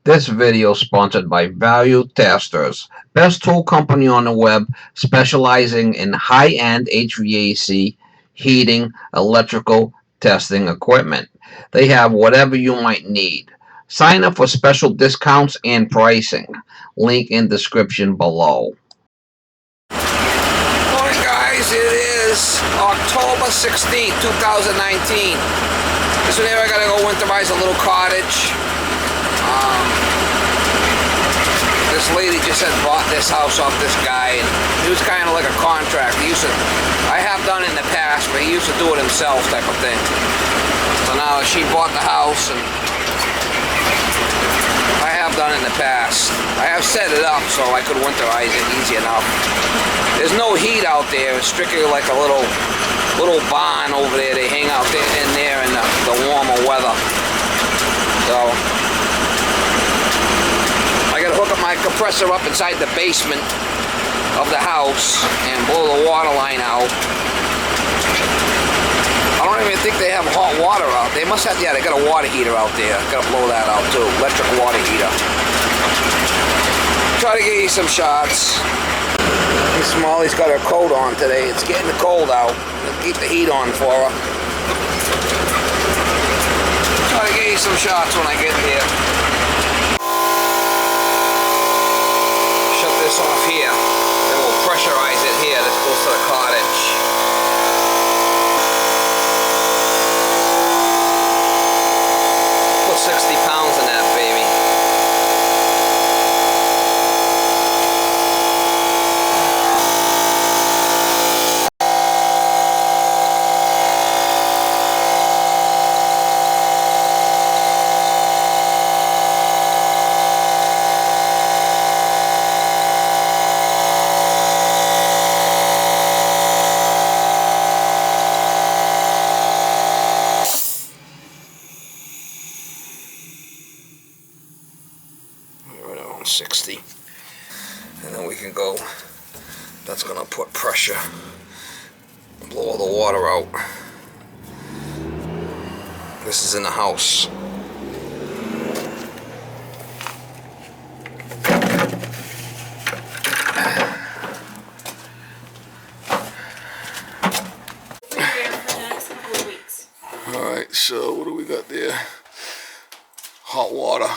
This video is sponsored by Value Testers, best tool company on the web specializing in high-end HVAC, heating, electrical testing equipment. They have whatever you might need. Sign up for special discounts and pricing. Link in description below. Morning guys, it is October 16th, 2019. This one here I gotta go winterize a little cottage. This lady just had bought this house off this guy, and he was kind of like a contract. I have done it in the past, but he used to do it himself type of thing. So now she bought the house, and I have done it in the past. I have set it up so I could winterize it easy enough. There's no heat out there. It's strictly like a little barn over there. They hang out there in the warmer weather. So I gotta hook up my compressor up inside the basement of the house and blow the water line out. I don't even think they have hot water out. They must have, yeah, they got a water heater out there. Gotta blow that out too. Electric water heater. Try to get you some shots. Smalley's got her coat on today. It's getting cold out. Keep the heat on for her. Try to get you some shots when I get here. Shut this off here. Then we'll pressurize it here. This goes to the cottage. Put 60 pounds in that baby. Right around 60, and then we can go. That's gonna put pressure, blow all the water out. This is in the house. Alright, so what do we got there? Hot water.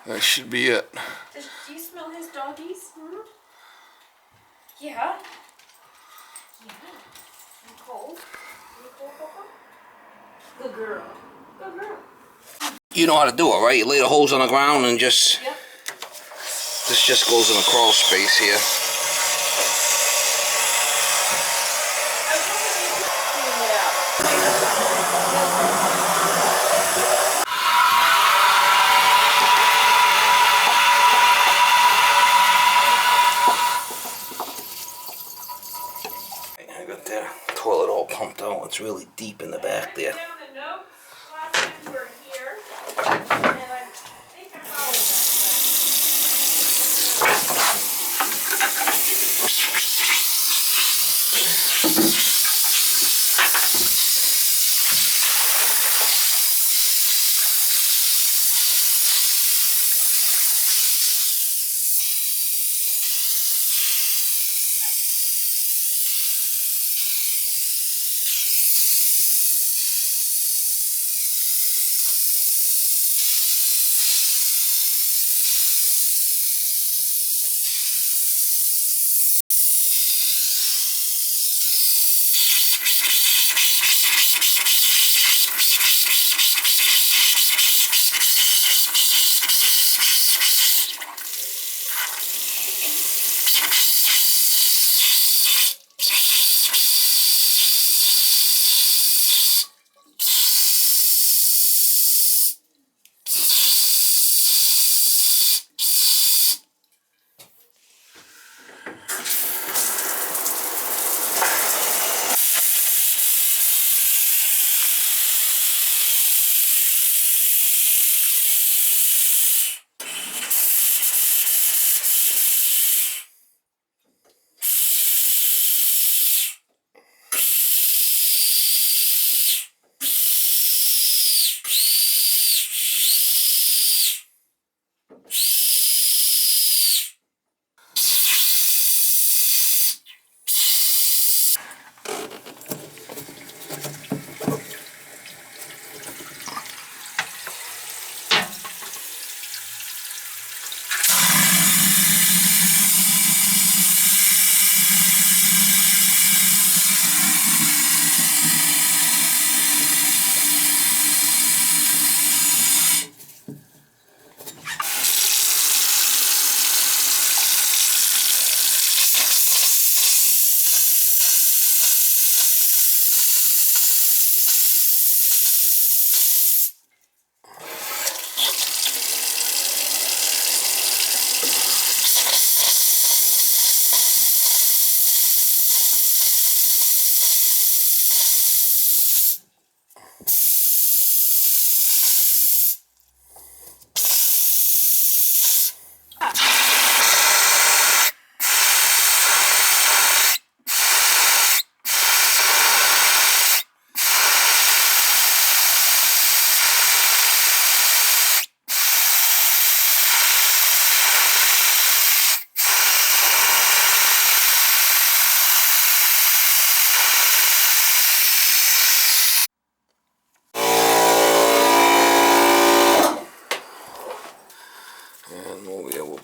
That should be it. Do you smell his doggies? Hmm? Yeah. Yeah. You cold? You cold, Papa? Good girl. Good girl. You know how to do it, right? You lay the hose on the ground and just... Yep. This just goes in a crawl space here. I got the toilet all pumped out. It's really deep in the back there.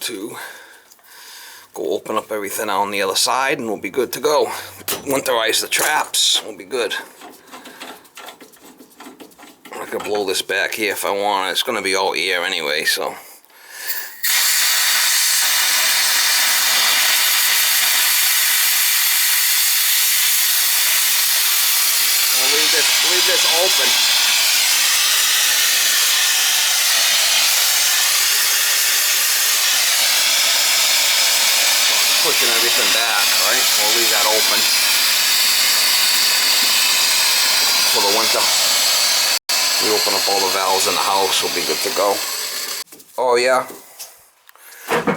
to go open up everything on the other side and we'll be good to go. Winterize the traps, we'll be good. I can blow this back here if I want. It's going to be all air anyway, so. We'll leave this open. Pushing everything back, right? We'll leave that open for the winter. We open up all the valves in the house, we'll be good to go. Oh yeah. But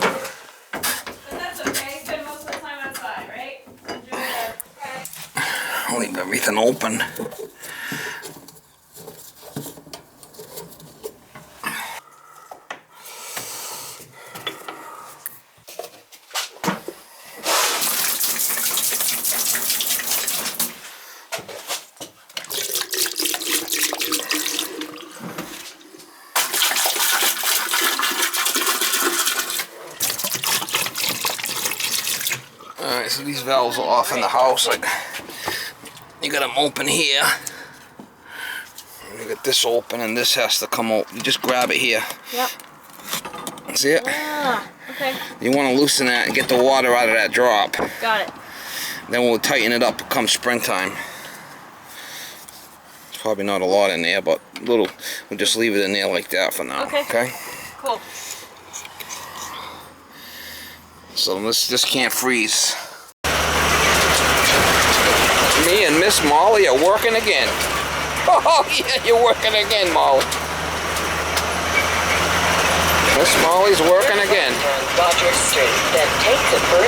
that's okay. Spend most of the time outside, right? Enjoy that. I'll leave everything open. Alright, so these valves are off in the house. Like, you got them open here. You got this open and this has to come out. You just grab it here. Yep. See it? Ah, okay. You want to loosen that and get the water out of that drop. Got it. Then we'll tighten it up come springtime. There's probably not a lot in there, but little. We'll just leave it in there like that for now. Okay? Cool. So this can't freeze. Me and Miss Molly are working again. Oh yeah, you're working again, Molly. Miss Molly's working again. On Rogers Street, then take the first